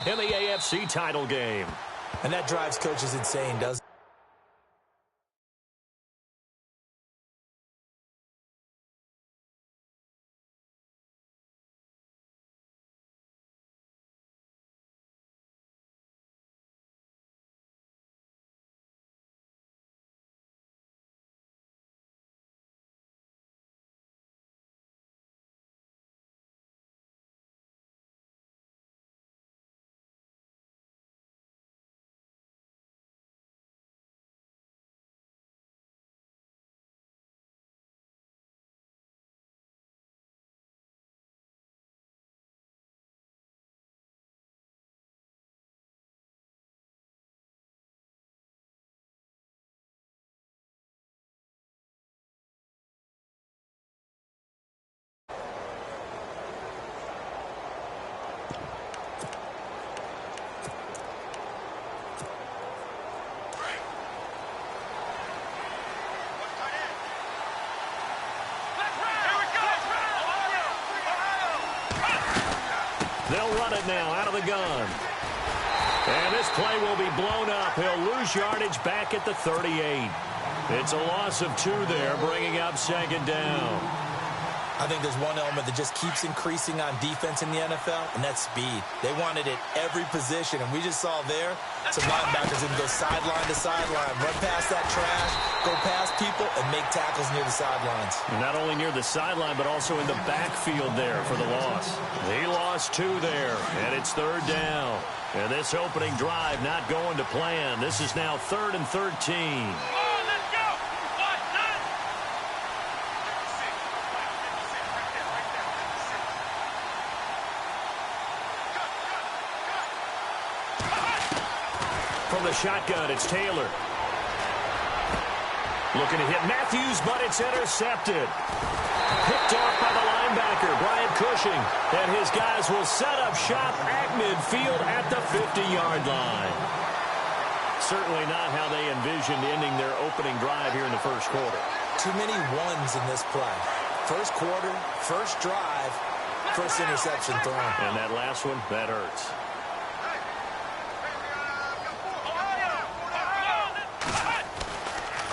in the AFC title game. And that drives coaches insane, doesn't it? They'll run it now out of the gun. And this play will be blown up. He'll lose yardage back at the 38. It's a loss of 2 there, bringing up second down. I think there's one element that just keeps increasing on defense in the NFL, and that's speed. They want it at every position, and we just saw there some linebackers that go sideline to sideline, run past that trash, go past people, and make tackles near the sidelines. Not only near the sideline, but also in the backfield there for the loss. He lost 2 there, and it's third down. And this opening drive not going to plan. This is now 3rd and 13. From the shotgun, it's Taylor. Looking to hit Matthews, but it's intercepted. Picked off by the linebacker, Brian Cushing. And his guys will set up shop at midfield at the 50-yard line. Certainly not how they envisioned ending their opening drive here in the first quarter. Too many ones in this play. First quarter, first drive, first interception thrown. And that last one, that hurts.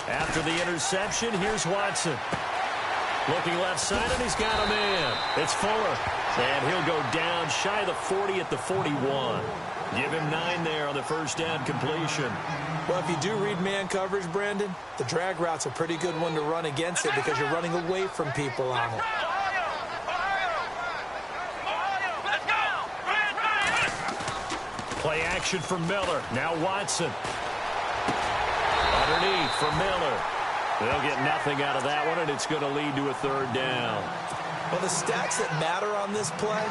After the interception, here's Watson. Looking left side, and he's got a man. It's Fuller. And he'll go down shy of the 40 at the 41. Give him 9 there on the first down completion. Well, if you do read man coverage, Brandon, the drag route's a pretty good one to run against it because you're running away from people on it. Play action for Miller. Now Watson. Underneath for Miller. They'll get nothing out of that one, and it's going to lead to a third down. Well, the stats that matter on this play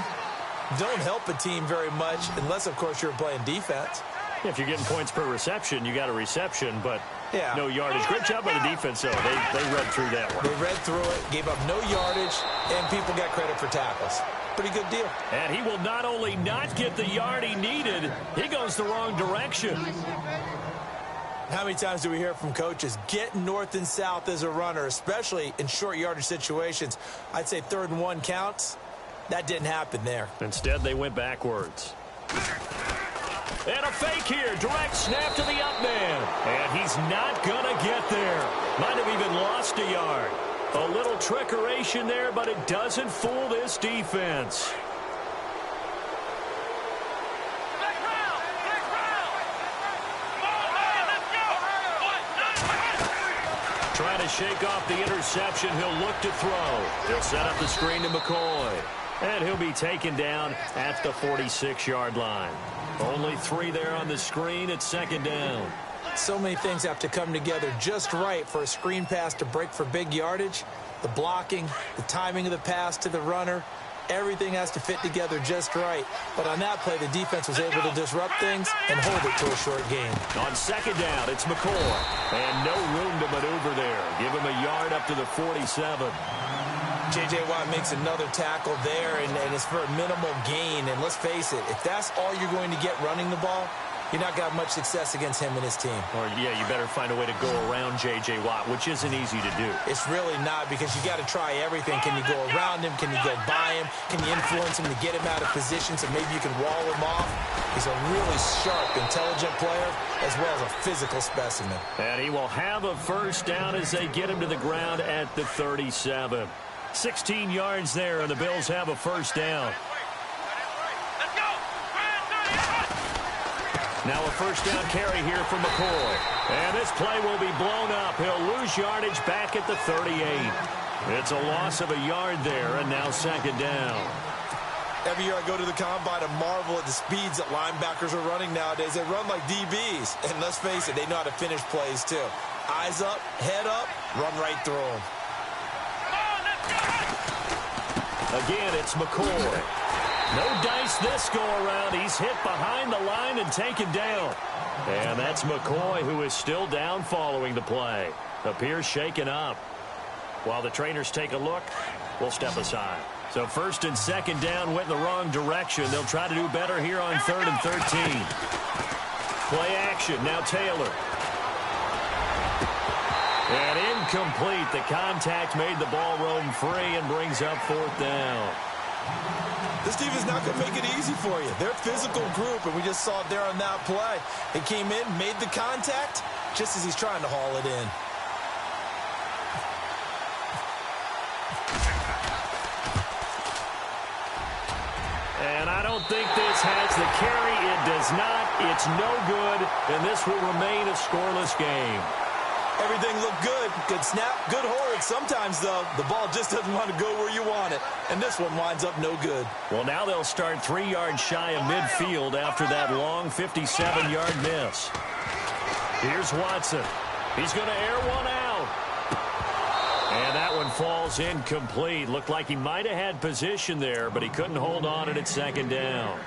don't help a team very much unless, of course, you're playing defense. If you're getting points per reception, you got a reception, but yeah, no yardage. Great job by the defense, though. They read through that one. They read through it, gave up no yardage, and people got credit for tackles. Pretty good deal. And he will not only not get the yard he needed, he goes the wrong direction. How many times do we hear from coaches, get north and south as a runner, especially in short yardage situations? I'd say 3rd and 1 counts. That didn't happen there. Instead, they went backwards. And a fake here. Direct snap to the up man. And he's not going to get there. Might have even lost a yard. A little trickeration there, but it doesn't fool this defense. Trying to shake off the interception. He'll look to throw. He'll set up the screen to McCoy. And he'll be taken down at the 46-yard line. Only 3 there on the screen at second down. So many things have to come together just right for a screen pass to break for big yardage. The blocking, the timing of the pass to the runner, everything has to fit together just right. But on that play, the defense was able to disrupt things and hold it to a short gain. On second down, it's McCoy. And no room to maneuver there. Give him a yard up to the 47. J.J. Watt makes another tackle there, and it's for a minimal gain. And let's face it, if that's all you're going to get running the ball, you're not going to have much success against him and his team. Or, yeah, you better find a way to go around J.J. Watt, which isn't easy to do. It's really not, because you got to try everything. Can you go around him? Can you go by him? Can you influence him to get him out of position so maybe you can wall him off? He's a really sharp, intelligent player, as well as a physical specimen. And he will have a first down as they get him to the ground at the 37. 16 yards there, and the Bills have a first down. Now a first down carry here from McCoy. And this play will be blown up. He'll lose yardage back at the 38. It's a loss of a yard there, and now second down. Every year I go to the combine and marvel at the speeds that linebackers are running nowadays. They run like DBs. And let's face it, they know how to finish plays too. Eyes up, head up, run right through them. Again, it's McCoy. No dice this go-around. He's hit behind the line and taken down. And that's McCoy, who is still down following the play. Appears shaken up. While the trainers take a look, we'll step aside. So first and second down went in the wrong direction. They'll try to do better here on 3rd and 13. Play action. Now Taylor. And incomplete. The contact made the ball roam free and brings up 4th down. This team is not going to make it easy for you. They're a physical group, and we just saw it there on that play. He came in, made the contact, just as he's trying to haul it in. And I don't think this has the carry. It does not. It's no good, and this will remain a scoreless game. Everything looked good. Good snap, good hold. Sometimes, though, the ball just doesn't want to go where you want it. And this one winds up no good. Well, now they'll start 3 yards shy of midfield after that long 57-yard miss. Here's Watson. He's going to air one out. And that one falls incomplete. Looked like he might have had position there, but he couldn't hold on at second down.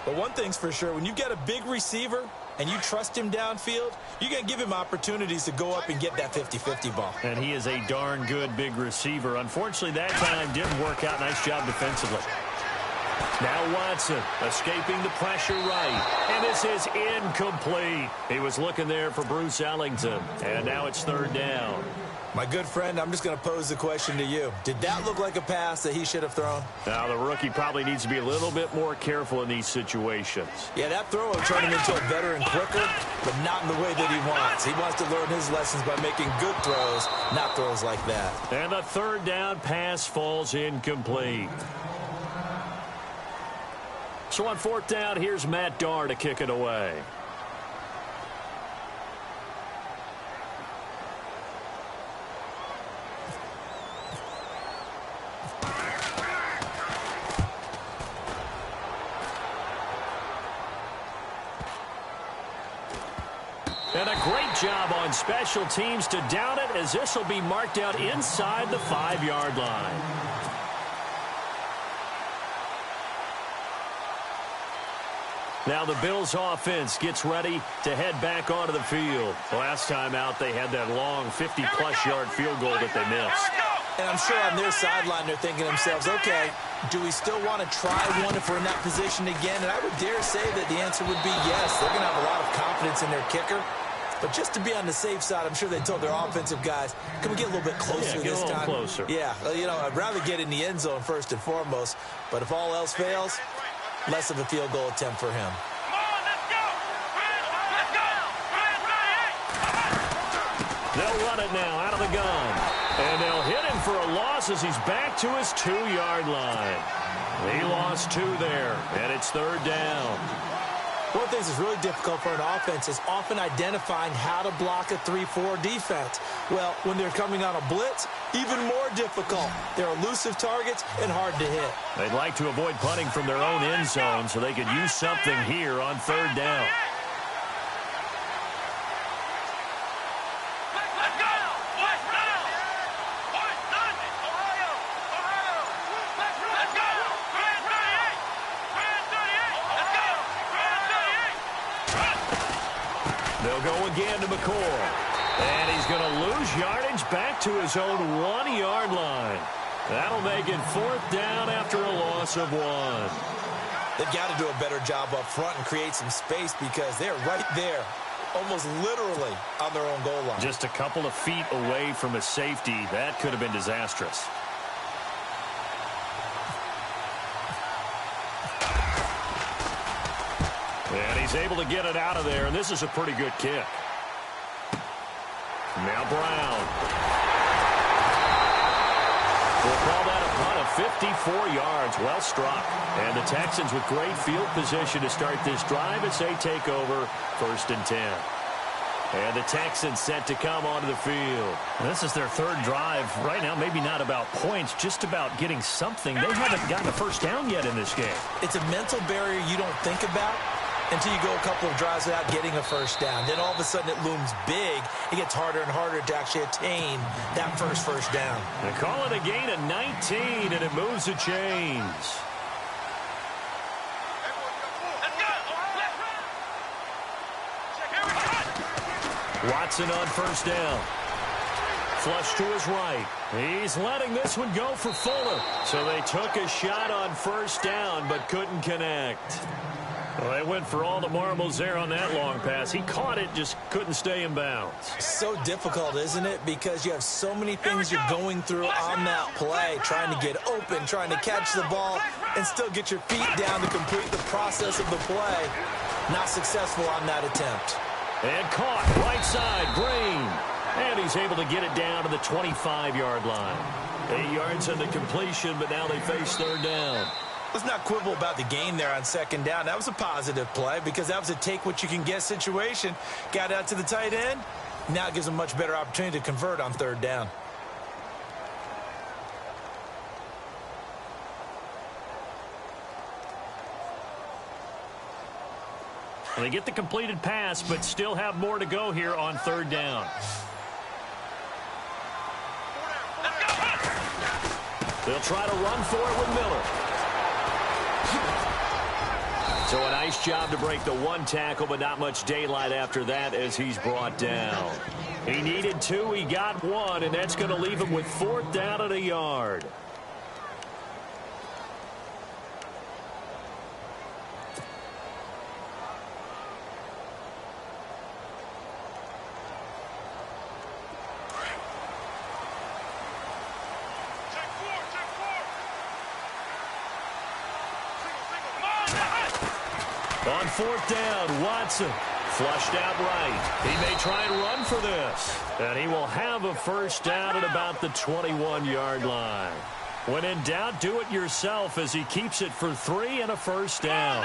But one thing's for sure, when you've got a big receiver and you trust him downfield, you're going to give him opportunities to go up and get that 50-50 ball. And he is a darn good big receiver. Unfortunately, that time didn't work out. Nice job defensively. Now Watson escaping the pressure right. And this is incomplete. He was looking there for Bruce Ellington. And now it's 3rd down. My good friend, I'm just going to pose the question to you. Did that look like a pass that he should have thrown? Now, the rookie probably needs to be a little bit more careful in these situations. Yeah, that throw will turn him into a veteran quicker, but not in the way that he wants. He wants to learn his lessons by making good throws, not throws like that. And the 3rd down pass falls incomplete. So on 4th down, here's Matt Darr to kick it away. And a great job on special teams to down it, as this will be marked out inside the 5-yard line. Now the Bills offense gets ready to head back onto the field. Last time out, they had that long 50-plus yard field goal that they missed. And I'm sure on their sideline they're thinking to themselves, okay, do we still want to try one if we're in that position again? And I would dare say that the answer would be yes. They're going to have a lot of confidence in their kicker. But just to be on the safe side, I'm sure they told their offensive guys, can we get a little bit closer this time? Closer. Yeah, you know, I'd rather get in the end zone first and foremost. But if all else fails, less of a field goal attempt for him. They'll run it now out of the gun. And they'll hit him for a loss as he's back to his 2-yard line. He lost 2 there, and it's 3rd down. One of the things that's really difficult for an offense is often identifying how to block a 3-4 defense. Well, when they're coming on a blitz, even more difficult. They're elusive targets and hard to hit. They'd like to avoid punting from their own end zone so they could use something here on 3rd down. They'll go again to McCoy. And he's going to lose yardage back to his own 1-yard line. That'll make it 4th down after a loss of 1. They've got to do a better job up front and create some space because they're right there, almost literally on their own goal line. Just a couple of feet away from a safety. That could have been disastrous. And he's able to get it out of there, and this is a pretty good kick. Now Brown. We'll call that a punt of 54 yards. Well struck. And the Texans with great field position to start this drive as they take over 1st and 10. And the Texans set to come onto the field. This is their 3rd drive. Right now, maybe not about points, just about getting something. They haven't gotten a first down yet in this game. It's a mental barrier you don't think about until you go a couple of drives without getting a first down. Then all of a sudden it looms big. It gets harder and harder to actually attain that first down. They call it a gain of 19, and it moves the chains. Watson on 1st down. Flush to his right. He's letting this one go for Fuller. So they took a shot on 1st down but couldn't connect. Well, they went for all the marbles there on that long pass. He caught it, just couldn't stay in bounds. So difficult, isn't it? Because you have so many things you're going through on that play, trying to get open, trying to catch the ball, and still get your feet down to complete the process of the play. Not successful on that attempt. And caught, right side, Green. And he's able to get it down to the 25-yard line. 8 yards on the completion, but now they face 3rd down. Let's not quibble about the gain there on 2nd down. That was a positive play because that was a take-what-you-can-get situation. Got out to the tight end. Now it gives them a much better opportunity to convert on 3rd down. Well, they get the completed pass, but still have more to go here on 3rd down. They'll try to run for it with Miller. So a nice job to break the 1 tackle, but not much daylight after that as he's brought down. He needed 2, he got 1, and that's going to leave him with 4th down and a yard. On 4th down, Watson flushed out right. He may try and run for this. And he will have a 1st down at about the 21-yard line. When in doubt, do it yourself as he keeps it for 3 and a 1st down.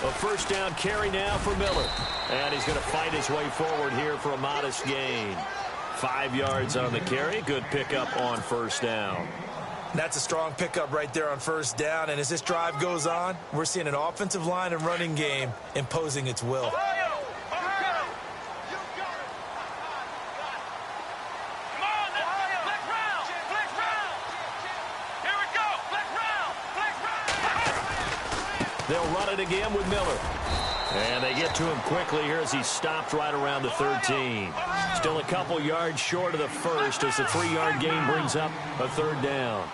A 1st down carry now for Miller. And he's going to fight his way forward here for a modest gain. 5 yards on the carry. Good pickup on 1st down. That's a strong pickup right there on 1st down. And as this drive goes on, we're seeing an offensive line and running game imposing its will. They'll run it again with Miller. And they get to him quickly here as he stopped right around the 13. Still a couple yards short of the 1st as the 3-yard gain brings up a 3rd down.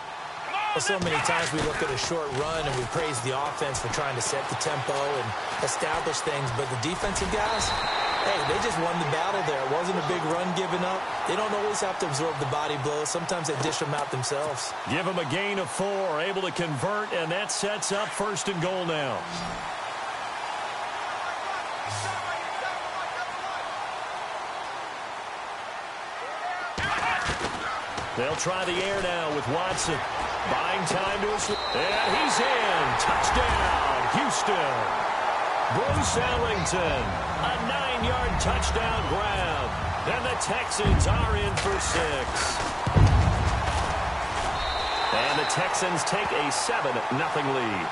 Well, so many times we look at a short run and we praise the offense for trying to set the tempo and establish things, but the defensive guys, hey, they just won the battle there. It wasn't a big run given up. They don't always have to absorb the body blows. Sometimes they dish them out themselves. Give them a gain of 4, able to convert, and that sets up 1st and goal now. They'll try the air now with Watson. Buying time to his... And he's in. Touchdown, Houston. Bruce Ellington. A 9-yard touchdown grab. And the Texans are in for 6. And the Texans take a 7-0 lead.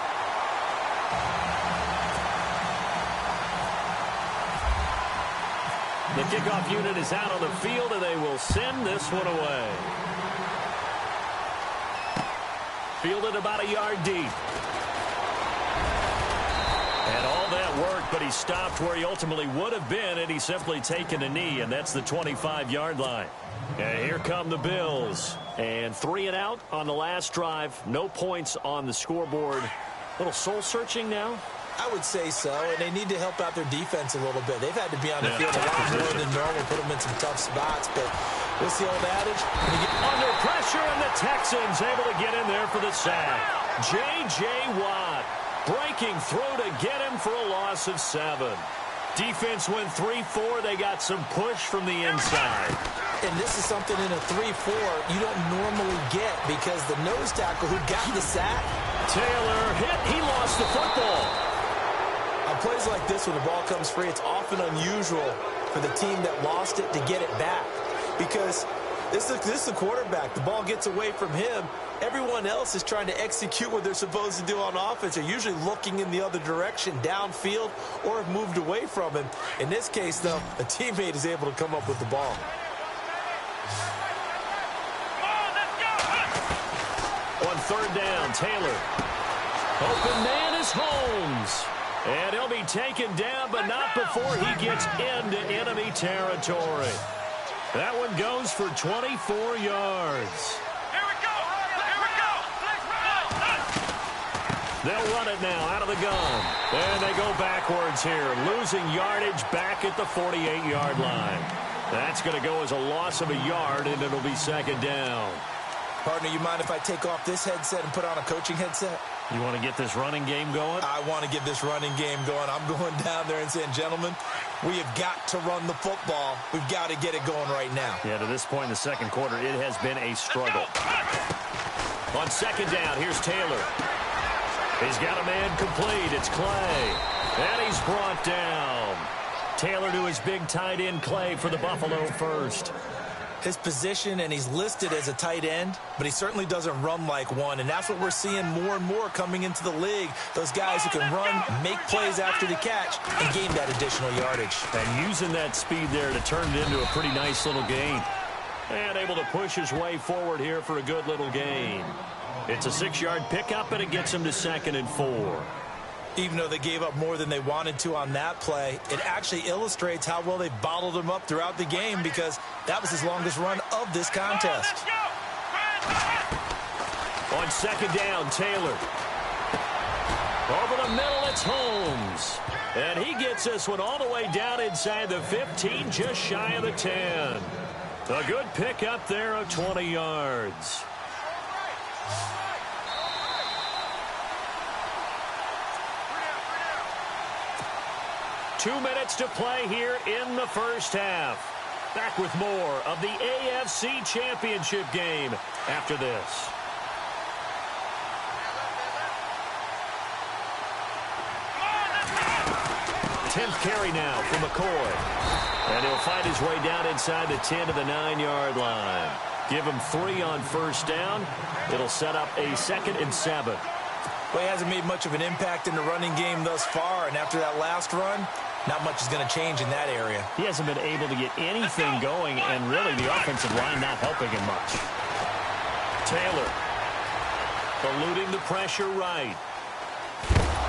The kickoff unit is out on the field, and they will send this one away. Fielded about a yard deep. And all that work, but he stopped where he ultimately would have been, and he's simply taken a knee, and that's the 25-yard line. And here come the Bills. And 3 and out on the last drive. No points on the scoreboard. A little soul-searching now? I would say so, and they need to help out their defense a little bit. They've had to be on the field a lot more than normal, put them in some tough spots. But what's the old adage? When you get under pressure, and the Texans able to get in there for the sack. J.J. Watt breaking through to get him for a loss of 7. Defense went 3-4. They got some push from the inside. And this is something in a 3-4 you don't normally get because the nose tackle who got the sack. Taylor hit. He lost the football. On plays like this when the ball comes free, it's often unusual for the team that lost it to get it back because this is the quarterback. The ball gets away from him. Everyone else is trying to execute what they're supposed to do on offense. They're usually looking in the other direction, downfield, or have moved away from him. In this case, though, a teammate is able to come up with the ball. On 3rd down, Taylor. Open man is Holmes. And he'll be taken down, but not before he gets into enemy territory. That one goes for 24 yards. They'll run it now out of the gun. And they go backwards here, losing yardage back at the 48-yard line. That's going to go as a loss of a yard, and it'll be 2nd down. Partner, you mind if I take off this headset and put on a coaching headset? You want to get this running game going? I want to get this running game going. I'm going down there and saying, gentlemen, we have got to run the football. We've got to get it going right now. Yeah, to this point in the second quarter, it has been a struggle. On 2nd down, here's Taylor. He's got a man complete. It's Clay. And he's brought down. Taylor to his big tight end, Clay, for the Buffalo first. His position, and he's listed as a tight end, but he certainly doesn't run like one, and that's what we're seeing more and more coming into the league. Those guys who can run, make plays after the catch, and gain that additional yardage. And using that speed there to turn it into a pretty nice little gain. And able to push his way forward here for a good little gain. It's a 6-yard pickup, and it gets him to 2nd and 4. Even though they gave up more than they wanted to on that play, it actually illustrates how well they bottled him up throughout the game because that was his longest run of this contest. On 2nd down, Taylor. Over the middle, it's Holmes. And he gets this one all the way down inside the 15, just shy of the 10. A good pickup there of 20 yards. Two minutes to play here in the first half. Back with more of the AFC Championship game after this. 10th carry now for McCoy. And he'll find his way down inside the 10 to the 9-yard line. Give him 3 on 1st down. It'll set up a 2nd and 7. Well, he hasn't made much of an impact in the running game thus far, and after that last run, not much is going to change in that area. He hasn't been able to get anything going, and really the offensive line not helping him much. Taylor eluding the pressure right.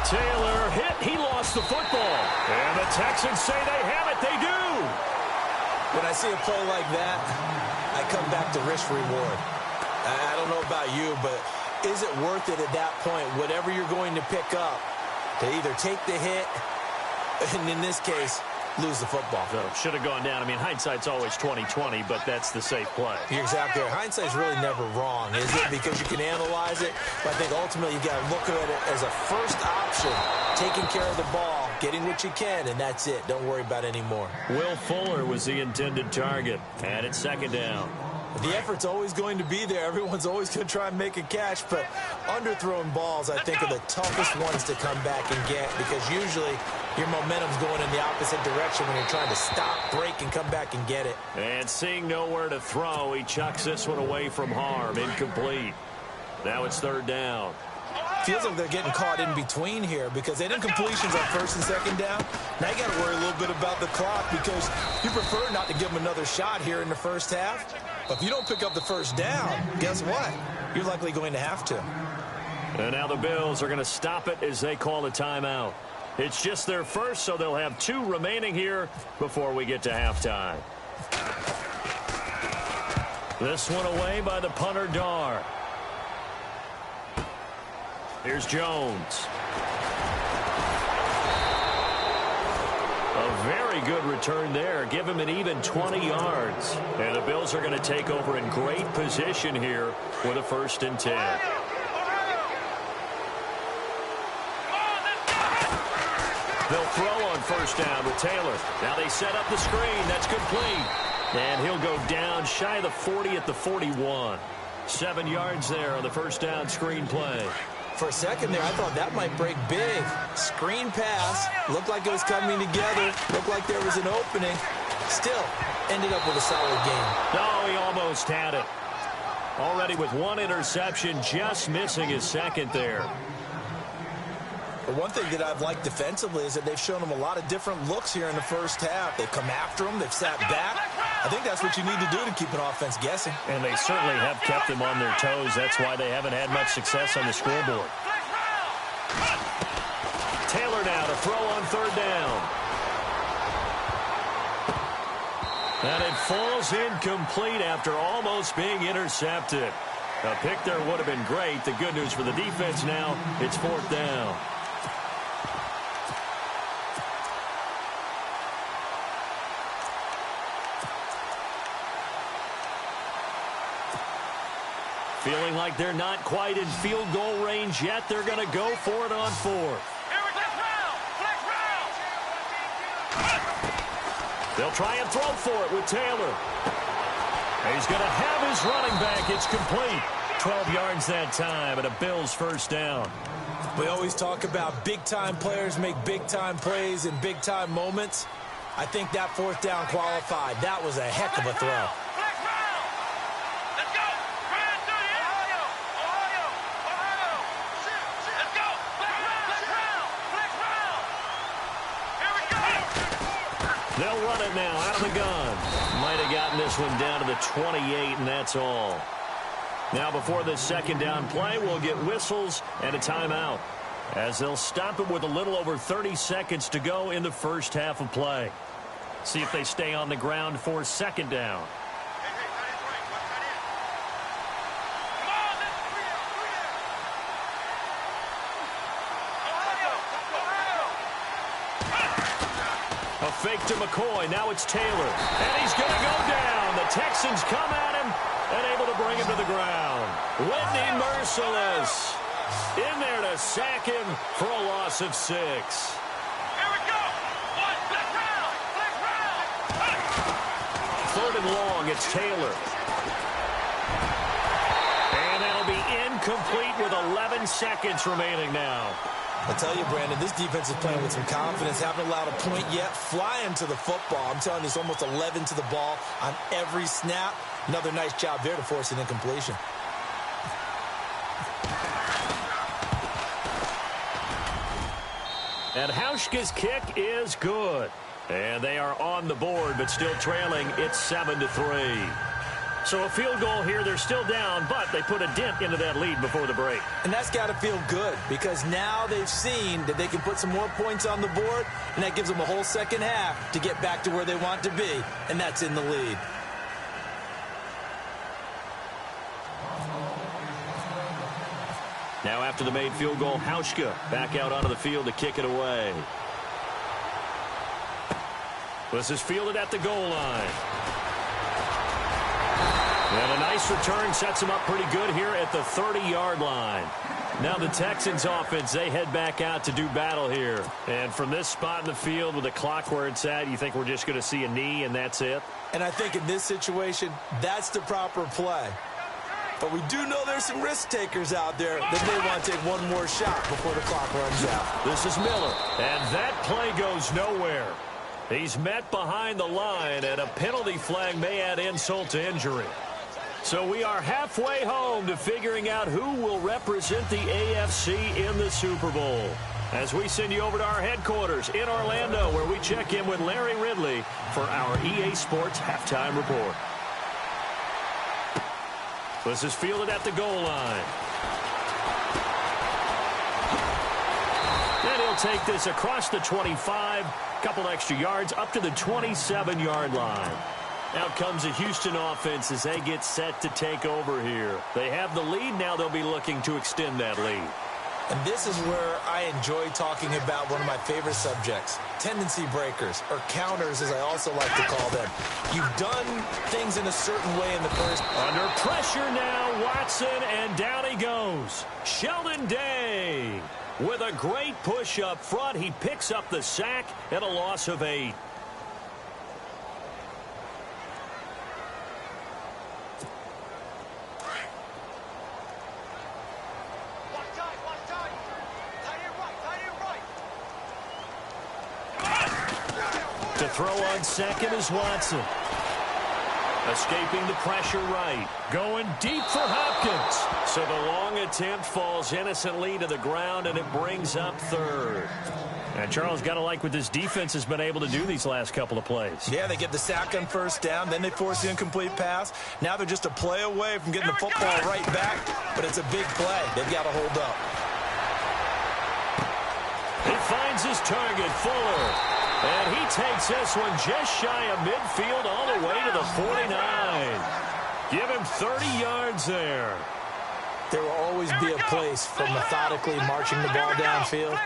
Taylor hit. He lost the football. And the Texans say they have it. They do. When I see a play like that, I come back to risk reward. I don't know about you, but is it worth it at that point, whatever you're going to pick up, to either take the hit, and in this case, lose the football? So should have gone down. I mean, hindsight's always 20/20, but that's the safe play. You're exactly right. Hindsight's really never wrong, is it? Because you can analyze it, but I think ultimately you got to look at it as a first option, taking care of the ball, getting what you can, and that's it. Don't worry about any more. Will Fuller was the intended target, and it's 2nd down. The effort's always going to be there. Everyone's always going to try and make a catch, but underthrown balls, I think, are the toughest ones to come back and get because usually your momentum's going in the opposite direction when you're trying to stop, break, and come back and get it. And seeing nowhere to throw, he chucks this one away from harm. Incomplete. Now it's 3rd down. Feels like they're getting caught in between here because they did completions on 1st and 2nd down. Now you got to worry a little bit about the clock because you prefer not to give them another shot here in the first half. But if you don't pick up the 1st down, guess what? You're likely going to have to. And now the Bills are going to stop it as they call a timeout. It's just their first, so they'll have 2 remaining here before we get to halftime. This one away by the punter, Dar. Here's Jones. A very good return there. Give him an even 20 yards. And the Bills are going to take over in great position here with a 1st and 10. They'll throw on 1st down with Taylor. Now they set up the screen. That's complete. And he'll go down shy of the 40 at the 41. 7 yards there on the 1st down screen play. For a second there, I thought that might break big. Screen pass. Looked like it was coming together. Looked like there was an opening. Still, ended up with a solid game. No, he almost had it. Already with 1 interception, just missing his 2nd there. But one thing that I've liked defensively is that they've shown him a lot of different looks here in the 1st half. They've come after him. They've sat back. I think that's what you need to do to keep an offense guessing. And they certainly have kept them on their toes. That's why they haven't had much success on the scoreboard. Taylor now to throw on 3rd down. And it falls incomplete after almost being intercepted. A pick there would have been great. The good news for the defense now, it's 4th down. Feeling like they're not quite in field goal range yet. They're going to go for it on 4th. They'll try and throw for it with Taylor. He's going to have his running back. It's complete. 12 yards that time and a Bills 1st down. We always talk about big-time players make big-time plays in big-time moments. I think that 4th down qualified. That was a heck of a throw. They'll run it now out of the gun. Might have gotten this one down to the 28, and that's all. Now before this 2nd down play, we'll get whistles and a timeout, as they'll stop it with a little over 30 seconds to go in the 1st half of play. See if they stay on the ground for 2nd down. A fake to McCoy. Now it's Taylor. And he's going to go down. The Texans come at him and able to bring him to the ground. Whitney Merciless in there to sack him for a loss of 6. Here we go. 3rd and long. It's Taylor. And that'll be incomplete with 11 seconds remaining now. I'll tell you, Brandon, this defense is playing with some confidence. Haven't allowed a point yet. Flying to the football. I'm telling you, it's almost 11 to the ball on every snap. Another nice job there to force an incompletion. And Hauschka's kick is good. And they are on the board, but still trailing. It's 7-3. So a field goal here, they're still down, but they put a dent into that lead before the break. And that's got to feel good, because now they've seen that they can put some more points on the board, and that gives them a whole 2nd half to get back to where they want to be, and that's in the lead. Now after the made field goal, Hauschka back out onto the field to kick it away. This is fielded at the goal line. And a nice return sets him up pretty good here at the 30-yard line. Now the Texans offense, they head back out to do battle here. And from this spot in the field with the clock where it's at, you think we're just going to see a knee and that's it? And I think in this situation, that's the proper play. But we do know there's some risk takers out there that may want to take one more shot before the clock runs out. This is Miller. And that play goes nowhere. He's met behind the line, and a penalty flag may add insult to injury. So we are halfway home to figuring out who will represent the AFC in the Super Bowl, as we send you over to our headquarters in Orlando, where we check in with Larry Ridley for our EA Sports Halftime Report. This is fielded at the goal line. And he'll take this across the 25, couple extra yards, up to the 27-yard line. Out comes the Houston offense as they get set to take over here. They have the lead. Now they'll be looking to extend that lead. And this is where I enjoy talking about one of my favorite subjects, tendency breakers, or counters, as I also like to call them. You've done things in a certain way in the first. Under pressure now, Watson, and down he goes. Sheldon Day with a great push up front. He picks up the sack and a loss of 8. To throw on second is Watson. Escaping the pressure right. Going deep for Hopkins. So the long attempt falls innocently to the ground, and it brings up third. And Charles, got to like what this defense has been able to do these last couple of plays. Yeah, they get the sack on first down, then they force the incomplete pass. Now they're just a play away from getting the football right back, but it's a big play. They've got to hold up. He finds his target, Fuller. And he takes this one just shy of midfield all the way to the 49. Give him 30 yards there. There will always be a place for methodically marching the ball downfield.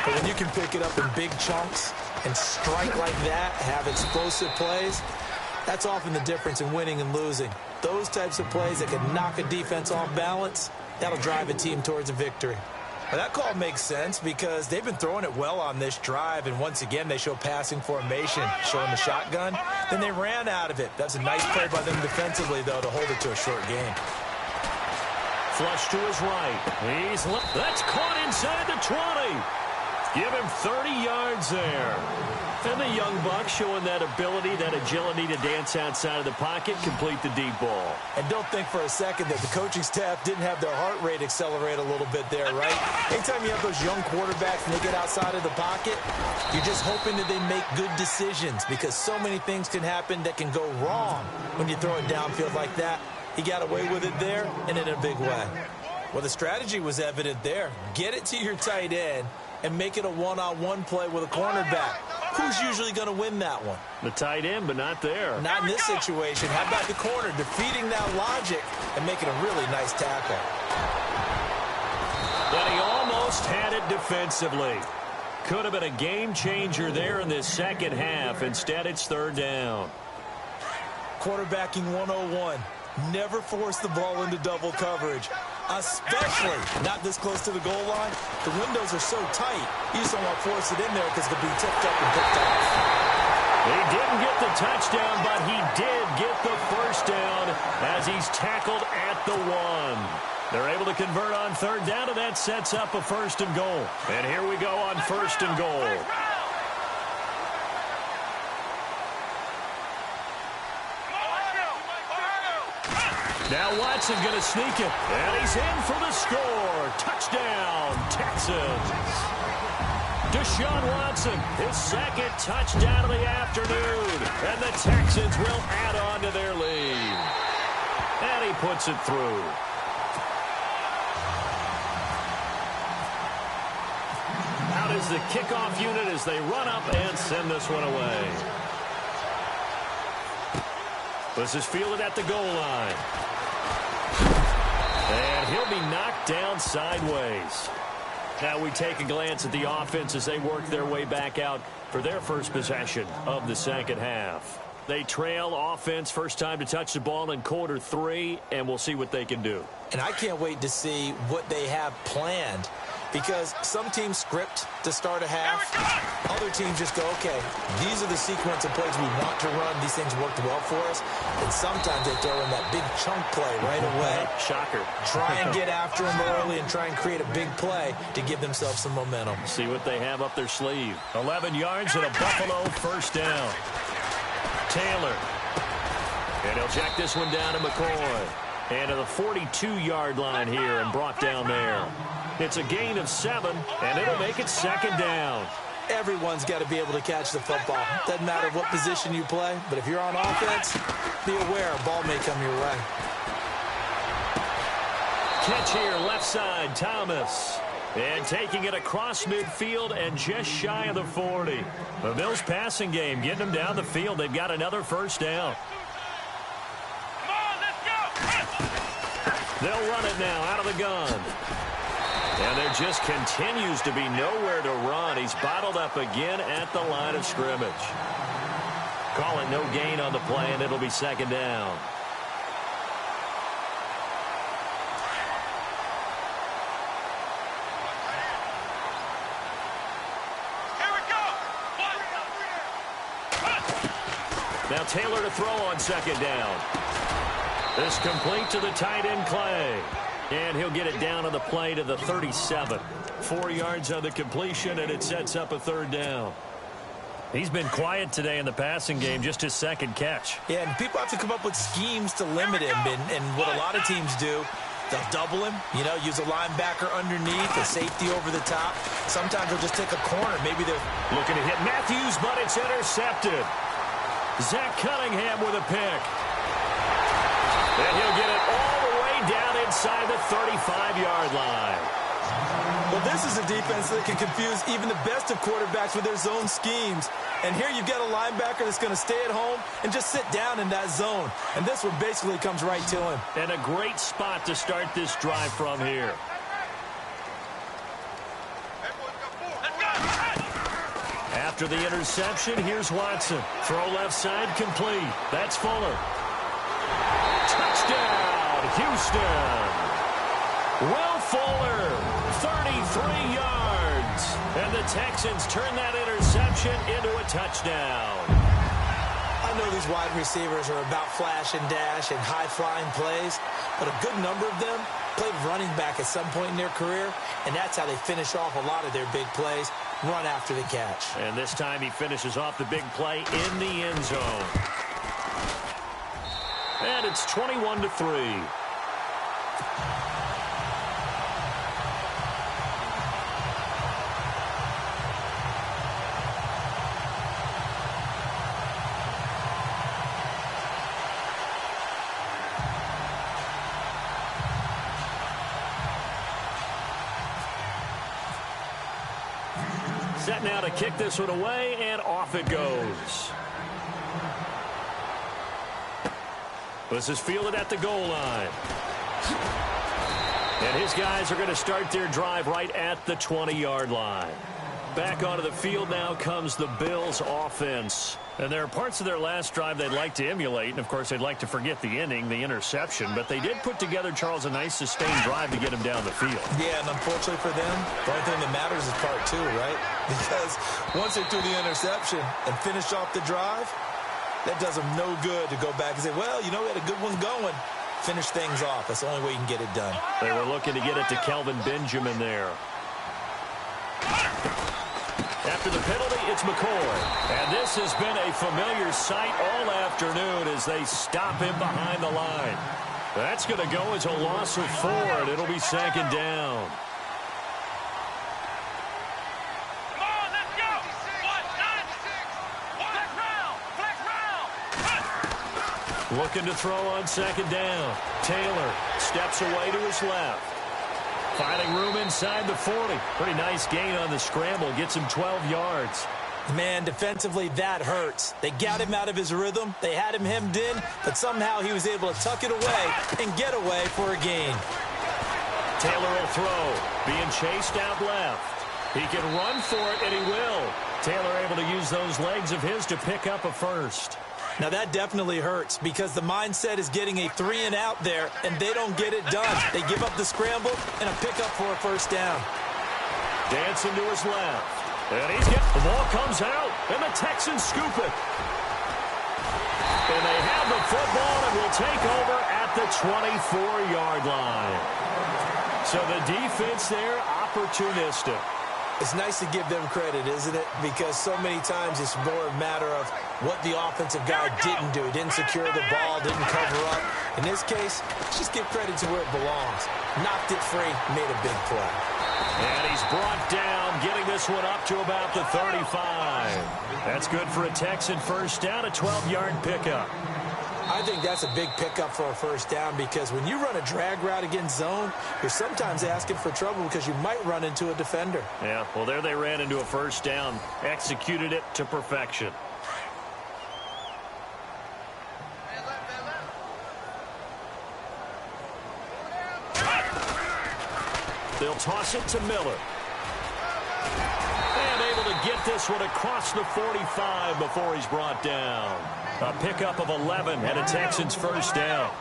But when you can pick it up in big chunks and strike like that, have explosive plays, that's often the difference in winning and losing. Those types of plays that can knock a defense off balance, that'll drive a team towards a victory. Well, that call makes sense because they've been throwing it well on this drive, and once again they show passing formation, showing the shotgun. Then they ran out of it. That's a nice play by them defensively, though, to hold it to a short game. Flush to his right. That's caught inside the 20. Give him 30 yards there. And the young buck showing that ability, that agility to dance outside of the pocket, complete the deep ball. And don't think for a second that the coaching staff didn't have their heart rate accelerate a little bit there, right? Anytime you have those young quarterbacks and they get outside of the pocket, you're just hoping that they make good decisions because so many things can happen that can go wrong when you throw it downfield like that. He got away with it there and in a big way. Well, the strategy was evident there. Get it to your tight end and make it a one-on-one play with a cornerback. Who's usually going to win that one? The tight end, but not there. Not in this situation. How about the corner defeating that logic and making a really nice tackle? But he almost had it defensively. Could have been a game changer there in this second half. Instead, it's third down. Quarterbacking 101. Never force the ball into double coverage, especially not this close to the goal line. The windows are so tight, you just don't want to force it in there because it could be tipped up and picked off. He didn't get the touchdown, but he did get the first down as he's tackled at the 1. They're able to convert on third down, and that sets up a first and goal. And here we go on first and goal. Now Watson going to sneak it, and he's in for the score. Touchdown, Texans. Deshaun Watson, his second touchdown of the afternoon, and the Texans will add on to their lead. And he puts it through. Out is the kickoff unit as they run up and send this one away. This is fielded at the goal line. And he'll be knocked down sideways. Now we take a glance at the offense as they work their way back out for their first possession of the second half. They trail offense, first time to touch the ball in quarter 3, and we'll see what they can do. And I can't wait to see what they have planned because some teams script to start a half. Other teams just go, okay, these are the sequence of plays we want to run. These things worked well for us. And sometimes they throw in that big chunk play right away. Shocker. Try and get after them early and try and create a big play to give themselves some momentum. See what they have up their sleeve. 11 yards and a Buffalo first down. Taylor. And he'll jack this one down to McCoy. And to the 42-yard line here and brought down there. It's a gain of 7, and it'll make it second down. Everyone's got to be able to catch the football. Doesn't matter what position you play, but if you're on offense, be aware a ball may come your way. Catch here, left side, Thomas. And taking it across midfield and just shy of the 40. The Bills passing game getting them down the field. They've got another first down. They'll run it now out of the gun. And there just continues to be nowhere to run. He's bottled up again at the line of scrimmage. Call it no gain on the play, and it'll be second down. Now Taylor to throw on second down. This complete to the tight end, Clay. And he'll get it down on the play to the 37. 4 yards on the completion, and it sets up a third down. He's been quiet today in the passing game, just his second catch. Yeah, and people have to come up with schemes to limit him. And what a lot of teams do, they'll double him, use a linebacker underneath, a safety over the top. Sometimes they'll just take a corner. Maybe they're looking to hit Matthews, but it's intercepted. Zach Cunningham with a pick. And he'll get it all the way down inside the 35-yard line. Well, this is a defense that can confuse even the best of quarterbacks with their zone schemes. And here you've got a linebacker that's going to stay at home and just sit down in that zone. And this one basically comes right to him. And a great spot to start this drive from here. After the interception, here's Watson. Throw left side complete. That's Fuller. Touchdown, Houston. Will Fuller, 33 yards. And the Texans turn that interception into a touchdown. I know these wide receivers are about flash and dash and high-flying plays, but a good number of them played running back at some point in their career, and that's how they finish off a lot of their big plays, run after the catch. And this time he finishes off the big play in the end zone. And it's 21-3. Set now to kick this one away, and off it goes. This is fielded at the goal line. And his guys are going to start their drive right at the 20-yard line. Back onto the field now comes the Bills offense. And there are parts of their last drive they'd like to emulate. And, of course, they'd like to forget the inning, the interception. But they did put together, Charles, a nice sustained drive to get him down the field. Yeah, and unfortunately for them, the only thing that matters is part two, right? Because once they threw the interception and finished off the drive, that does them no good to go back and say, well, we had a good one going. Finish things off. That's the only way you can get it done. They were looking to get it to Kelvin Benjamin there. After the penalty, it's McCoy. And this has been a familiar sight all afternoon as they stop him behind the line. That's going to go as a loss of 4, and it'll be second down. Come on, let's go. Flex round. Looking to throw on second down. Taylor steps away to his left. Finding room inside the 40. Pretty nice gain on the scramble. Gets him 12 yards. Man, defensively, that hurts. They got him out of his rhythm. They had him hemmed in, but somehow he was able to tuck it away and get away for a gain. Taylor will throw. Being chased out left. He can run for it, and he will. Taylor able to use those legs of his to pick up a first. Now, that definitely hurts because the mindset is getting a 3-and-out there, and they don't get it done. They give up the scramble and a pickup for a first down. Dancing to his left. And the ball comes out, and the Texans scoop it. And they have the football and will take over at the 24-yard line. So the defense there, opportunistic. It's nice to give them credit, isn't it? Because so many times it's more a matter of what the offensive guy didn't do. Didn't secure the ball, didn't cover up. In this case, just give credit to where it belongs. Knocked it free, made a big play. And he's brought down, getting this one up to about the 35. That's good for a Texan first down, a 12-yard pickup. I I think that's a big pickup for a first down because when you run a drag route against zone, you're sometimes asking for trouble because you might run into a defender. Yeah, well, there they ran into a first down, executed it to perfection. They'll toss it to Miller. And able to get this one across the 45 before he's brought down. A pickup of 11 and a Texans first down.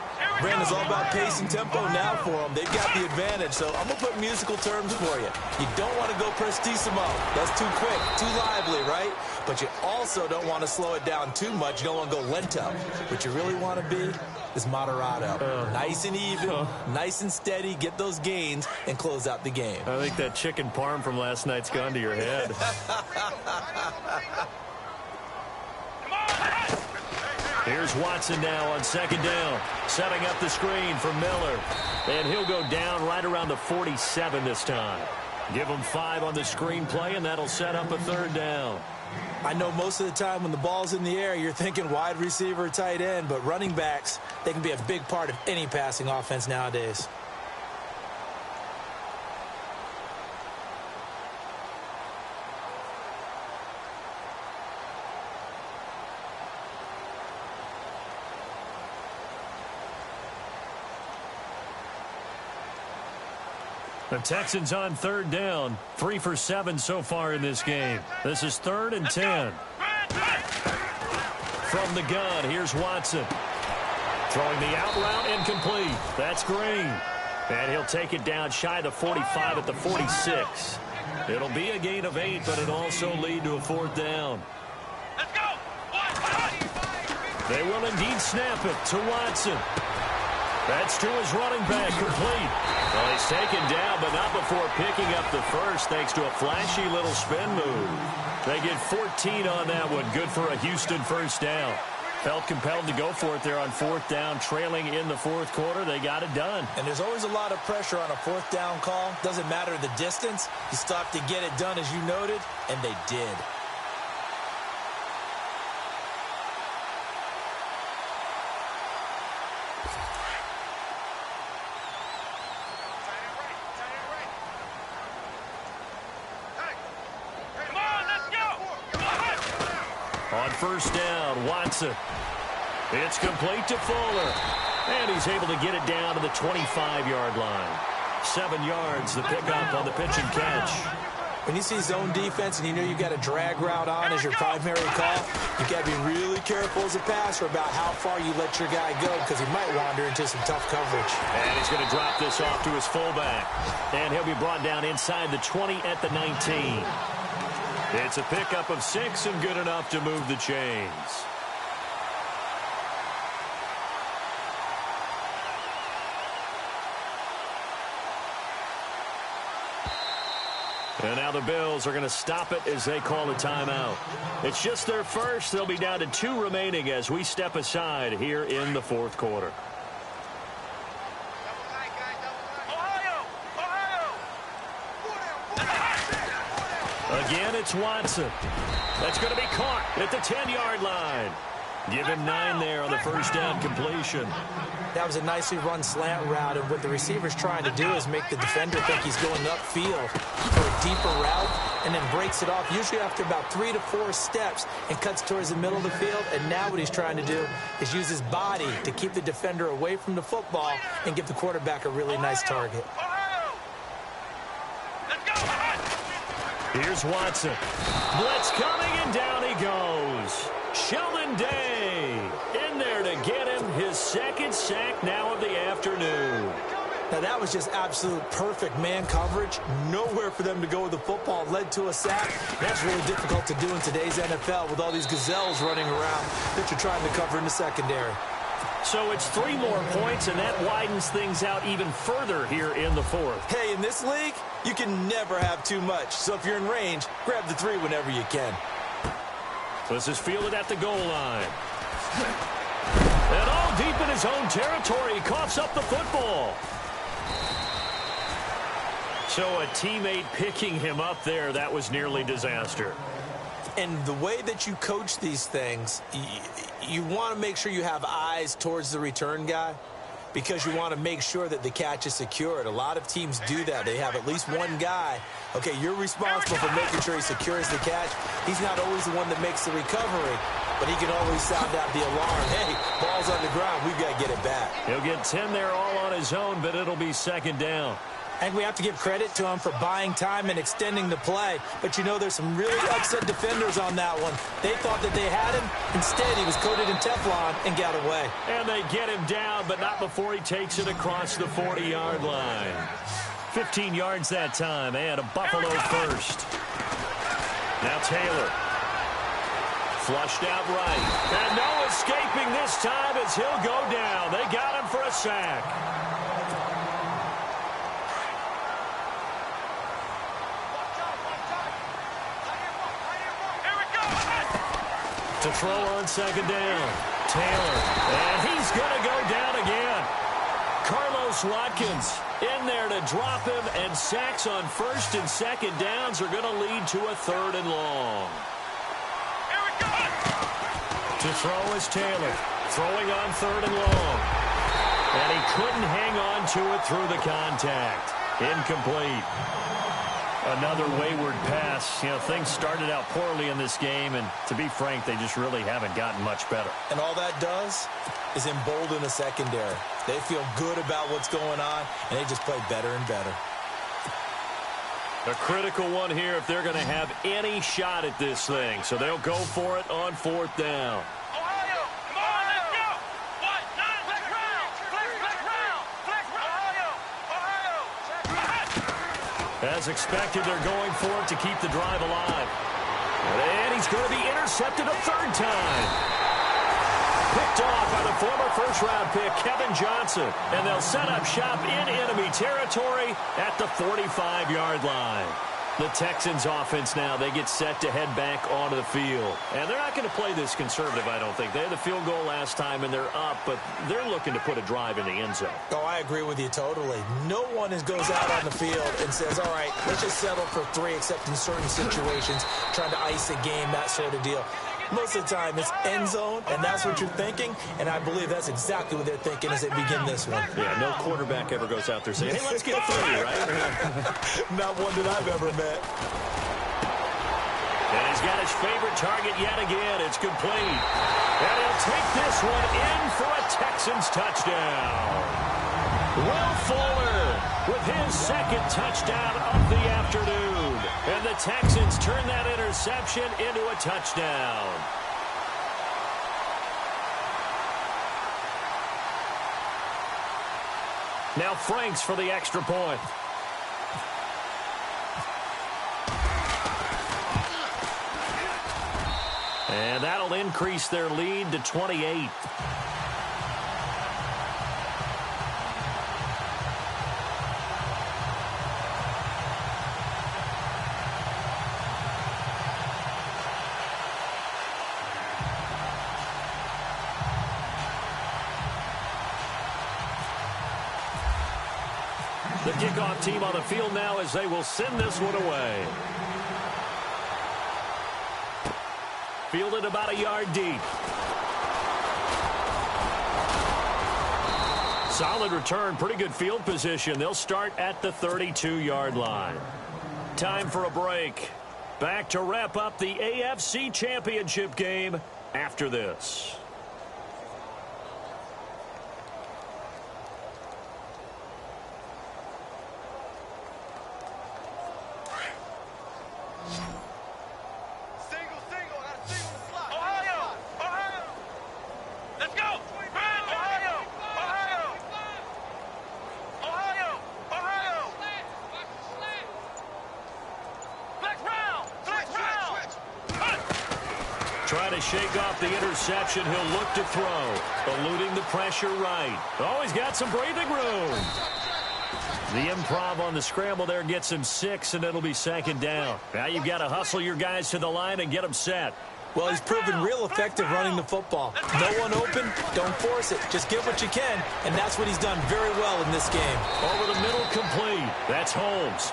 Brandon's all about pace and tempo now for them. They've got the advantage, so I'm going to put musical terms for you. You don't want to go prestissimo. That's too quick, too lively, right? But you also don't want to slow it down too much. You don't want to go lento. What you really want to be is moderato. Nice and even, nice and steady, get those gains, and close out the game. I think that chicken parm from last night's gone to your head. Here's Watson now on second down, setting up the screen for Miller. And he'll go down right around the 47 this time. Give him 5 on the screen play, and that'll set up a third down. I know most of the time when the ball's in the air, you're thinking wide receiver, tight end, but running backs, they can be a big part of any passing offense nowadays. The Texans on third down, 3 for 7 so far in this game. This is 3rd and 10. From the gun, here's Watson. Throwing the out route incomplete. That's Green. And he'll take it down shy of the 45 at the 46. It'll be a gain of 8, but it'll also lead to a 4th down. Let's go. They will indeed snap it to Watson. That's to his running back, complete. Well, he's taken down, but not before picking up the first, thanks to a flashy little spin move. They get 14 on that one. Good for a Houston first down. Felt compelled to go for it there on 4th down, trailing in the 4th quarter. They got it done. And there's always a lot of pressure on a 4th down call. Doesn't matter the distance. You still have to get it done, as you noted, and they did. On first down, Watson. It's complete to Fuller. And he's able to get it down to the 25-yard line. 7 yards, the pickup on the pitch and catch. When you see zone defense and you know you've got a drag route on as your primary call, you've got to be really careful as a passer about how far you let your guy go because he might wander into some tough coverage. And he's going to drop this off to his fullback. And he'll be brought down inside the 20 at the 19. It's a pickup of 6 and good enough to move the chains. And now the Bills are going to stop it as they call a timeout. It's just their first. They'll be down to 2 remaining as we step aside here in the 4th quarter. Again, it's Watson. That's going to be caught at the 10-yard line. Give him 9 there on the first down completion. That was a nicely run slant route, and what the receiver's trying to do is make the defender think he's going upfield for a deeper route and then breaks it off, usually after about 3 to 4 steps, and cuts towards the middle of the field. And now what he's trying to do is use his body to keep the defender away from the football and give the quarterback a really nice target. Here's Watson. Blitz coming, and down he goes. Sheldon Day in there to get him his 2nd sack now of the afternoon. Now, that was just absolute perfect man coverage. Nowhere for them to go with the football. Led to a sack. That's really difficult to do in today's NFL with all these gazelles running around that you're trying to cover in the secondary. So it's 3 more points, and that widens things out even further here in the 4th. Hey, in this league, you can never have too much. So if you're in range, grab the 3 whenever you can. This is fielded at the goal line. And all deep in his own territory, he coughs up the football. So a teammate picking him up there, that was nearly disaster. And the way that you coach these things, you want to make sure you have eyes towards the return guy because you want to make sure that the catch is secured. A lot of teams do that. They have at least one guy. Okay, you're responsible for making sure he secures the catch. He's not always the one that makes the recovery, but he can always sound out the alarm. Hey, ball's on the ground. We've got to get it back. He'll get 10 there all on his own, but it'll be second down. And we have to give credit to him for buying time and extending the play. But, you know, there's some really upset defenders on that one. They thought that they had him. Instead, he was coated in Teflon and got away. And they get him down, but not before he takes it across the 40-yard line. 15 yards that time, and a Buffalo first. Now Taylor. Flushed out right. And no escaping this time as he'll go down. They got him for a sack. To throw on second down. Taylor. And he's going to go down again. Carlos Watkins in there to drop him, and sacks on first and second downs are going to lead to a third and long. Here we go. To throw is Taylor. Throwing on third and long. And he couldn't hang on to it through the contact. Incomplete. Another wayward pass. You know, things started out poorly in this game, and to be frank, they just really haven't gotten much better. And all that does is embolden the secondary. They feel good about what's going on, and they just play better and better. A critical one here if they're going to have any shot at this thing. So they'll go for it on fourth down. Ohio, come on, let's go. What? Flex round. Flex round. Flex round. Ohio. As expected, they're going for it to keep the drive alive. And he's going to be intercepted a third time. Picked off by the former first-round pick, Kevin Johnson. And they'll set up shop in enemy territory at the 45-yard line. The Texans offense now, they get set to head back onto the field. And they're not going to play this conservative, I don't think. They had the field goal last time, and they're up, but they're looking to put a drive in the end zone. Oh, I agree with you totally. No one goes out on the field and says, all right, let's just settle for 3, except in certain situations, trying to ice a game, that sort of deal. Most of the time, it's end zone, and that's what you're thinking, and I believe that's exactly what they're thinking as they begin this one. Yeah, no quarterback ever goes out there saying, hey, let's get 3, right? Not one that I've ever met. And he's got his favorite target yet again. It's complete. And he'll take this one in for a Texans touchdown. Will Fuller with his second touchdown of the afternoon. And the Texans turn that interception into a touchdown. Now Franks for the extra point. And that'll increase their lead to 28. The kickoff team on the field now as they will send this one away. Fielded about a yard deep. Solid return, pretty good field position. They'll start at the 32-yard line. Time for a break. Back to wrap up the AFC Championship game after this. Trying to shake off the interception. He'll look to throw. Eluding the pressure right. Oh, he's got some breathing room. The improv on the scramble there gets him 6, and it'll be second down. Now you've got to hustle your guys to the line and get them set. Well, he's proven real effective running the football. No one open, don't force it. Just get what you can, and that's what he's done very well in this game. Over the middle, complete. That's Holmes.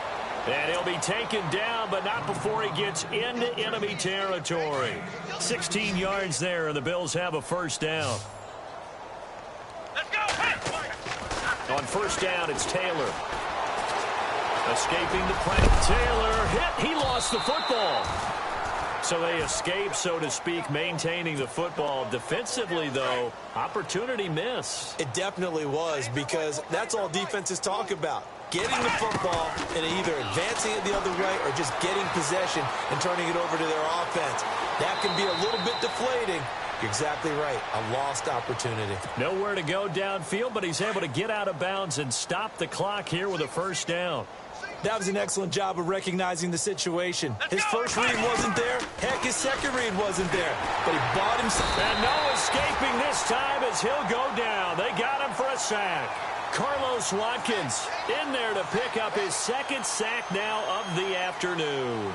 And he'll be taken down, but not before he gets into enemy territory. 16 yards there, and the Bills have a first down. Let's go. Hey. On first down, it's Taylor. Escaping the pressure. Taylor hit. He lost the football. So they escape, so to speak, maintaining the football. Defensively, though, opportunity miss. It definitely was, because that's all defenses talk about. Getting the football and either advancing it the other way or just getting possession and turning it over to their offense. That can be a little bit deflating. You're exactly right. A lost opportunity. Nowhere to go downfield, but he's able to get out of bounds and stop the clock here with a first down. That was an excellent job of recognizing the situation. His first read wasn't there. Heck, his second read wasn't there. But he bought himself. And no escaping this time as he'll go down. They got him for a sack. Carlos Watkins in there to pick up his second sack now of the afternoon.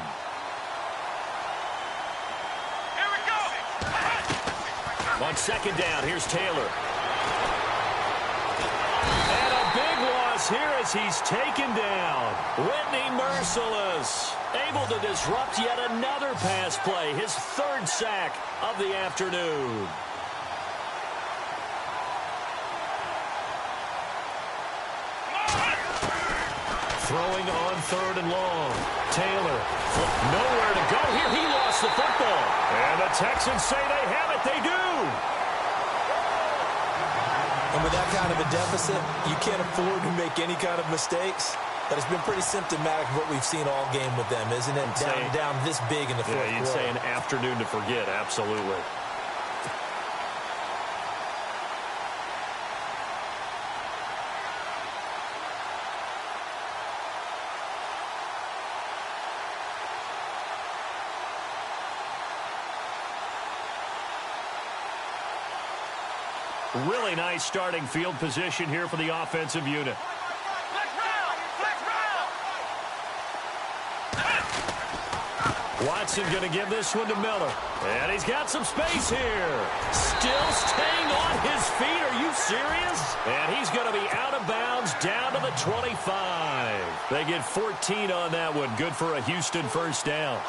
Here we go. On second down, here's Taylor. And a big loss here as he's taken down. Whitney Merciless able to disrupt yet another pass play. His third sack of the afternoon. Throwing on third and long. Taylor, nowhere to go here. He lost the football. And the Texans say they have it. They do. And with that kind of a deficit, you can't afford to make any kind of mistakes. But it's been pretty symptomatic of what we've seen all game with them, isn't it? Down this big in the fourth quarter. You'd say an afternoon to forget. Absolutely. Really nice starting field position here for the offensive unit. Watson going to give this one to Miller. And he's got some space here. Still staying on his feet. Are you serious? And he's going to be out of bounds down to the 25. They get 14 on that one. Good for a Houston first down.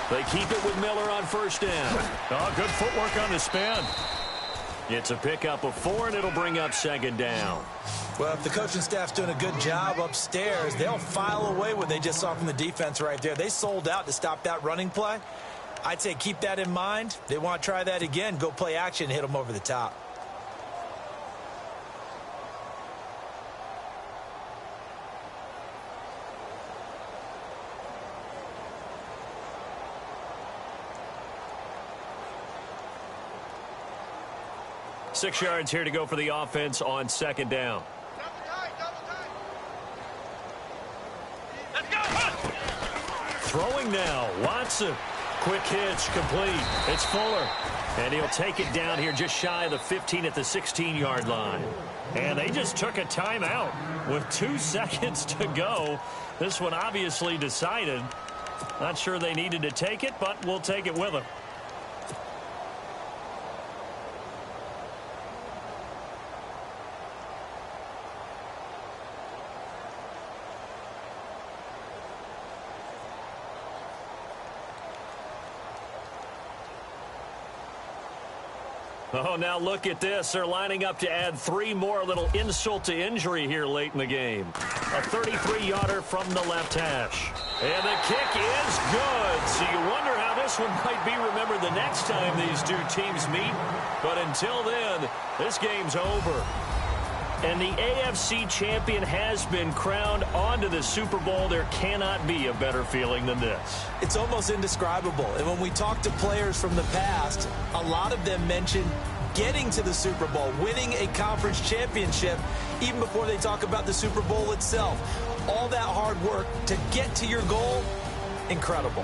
They keep it with Miller on first down. Oh, good footwork on the spin. It's a pickup of 4, and it'll bring up second down. Well, if the coaching staff's doing a good job upstairs, they'll file away what they just saw from the defense right there. They sold out to stop that running play. I'd say keep that in mind. They want to try that again. Go play action, hit them over the top. Six yards here to go for the offense on second down. Let's go. Throwing now, Watson. Quick hitch, complete. It's Fuller. And he'll take it down here just shy of the 15 at the 16-yard line. And they just took a timeout with 2 seconds to go. This one obviously decided. Not sure they needed to take it, but we'll take it with them. Oh, now look at this. They're lining up to add 3 more, a little insult to injury here late in the game. A 33-yarder from the left hash. And the kick is good. So you wonder how this one might be remembered the next time these two teams meet. But until then, this game's over. And the AFC champion has been crowned onto the Super Bowl. There cannot be a better feeling than this. It's almost indescribable. And when we talk to players from the past, a lot of them mention getting to the Super Bowl, winning a conference championship, even before they talk about the Super Bowl itself. All that hard work to get to your goal, incredible.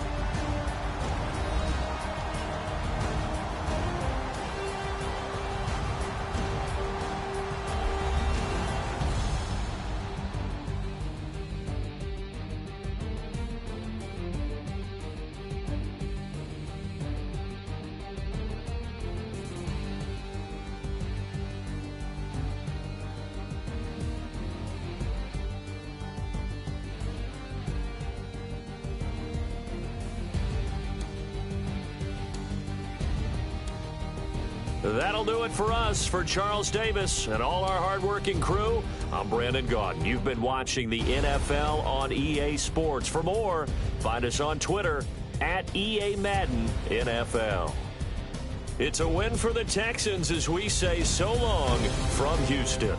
That'll do it for us. For Charles Davis and all our hardworking crew, I'm Brandon Gaudin. You've been watching the NFL on EA Sports. For more, find us on Twitter at EA Madden NFL. It's a win for the Texans as we say so long from Houston.